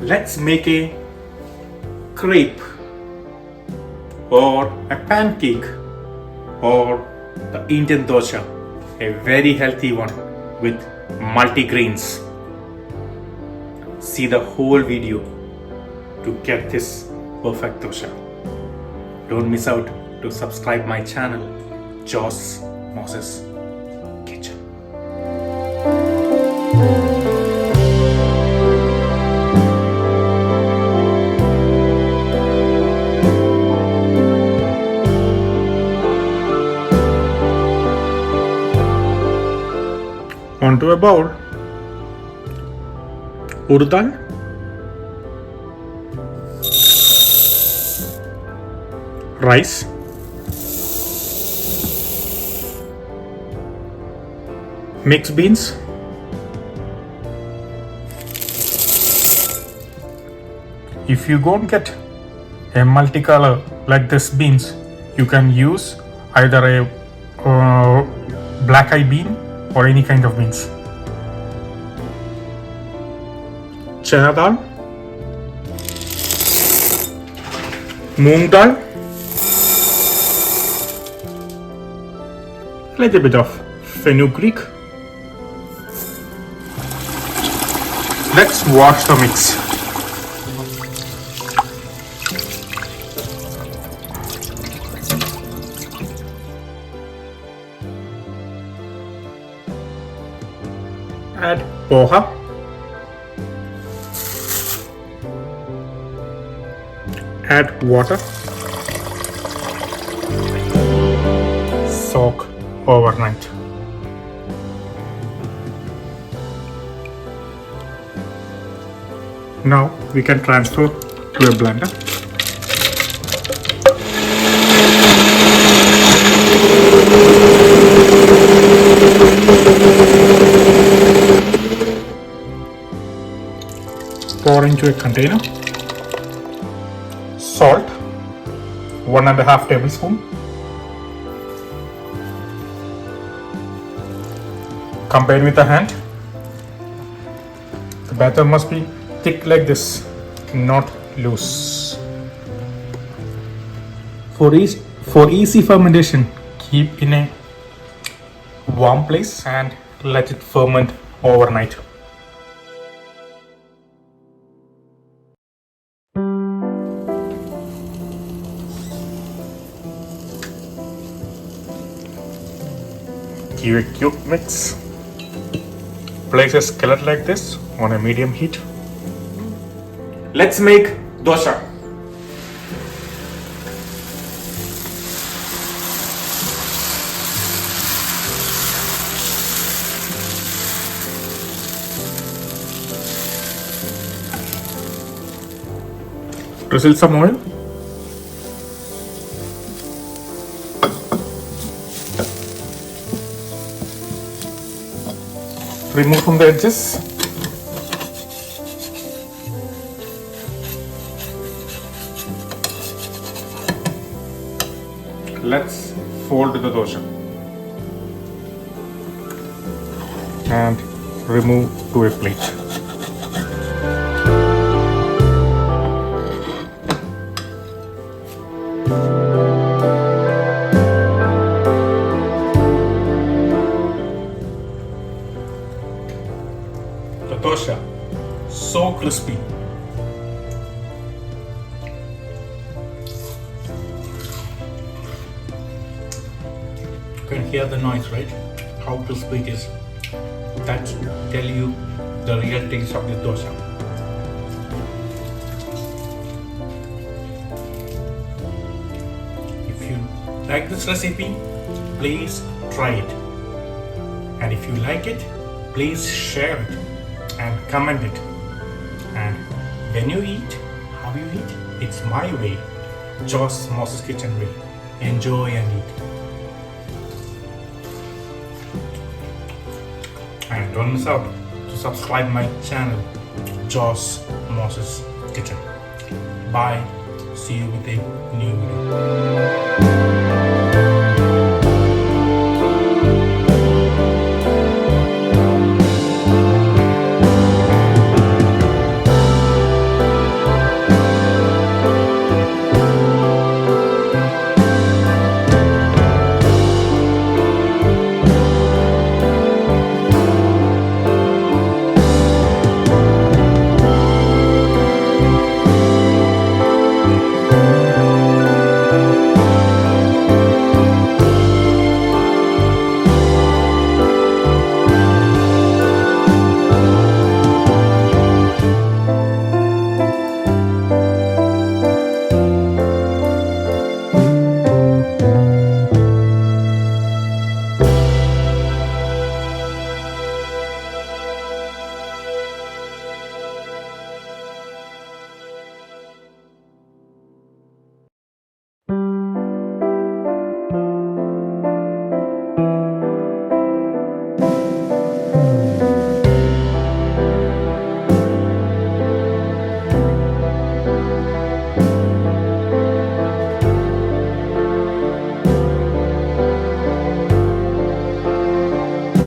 Let's make a crepe or a pancake or the Indian dosa, a very healthy one with multigrains. See the whole video to get this perfect dosa. Don't miss out to subscribe my channel, Joss Moses Kitchen. Onto a bowl, urad dal, rice, mixed beans, if you don't get a multicolor like this beans, you can use either a black eye bean or any kind of beans. Chana dal, Moong dal, a little bit of fenugreek. Let's wash the mix. Add poha, add water, soak overnight. Now we can transfer to a blender. Pour into a container. Salt, 1.5 tablespoon. Combine with the hand. The batter must be thick like this, not loose. For easy fermentation, keep in a warm place and let it ferment overnight. Give a quick mix. Place a skillet like this on a medium heat. Let's make dosa. Drizzle some oil. Remove from the edges. Let's fold the dosa and remove to a plate. The dosa, so crispy. You can hear the noise, right? How crispy it is. That tell you the real taste of the dosa. If you like this recipe, please try it. And if you like it, please share it and comment it. And when you eat, how you eat, it's my way, Joss Moses Kitchen way. Enjoy and eat. And don't miss out to subscribe my channel, Joss Moses Kitchen. Bye. See you with a new video.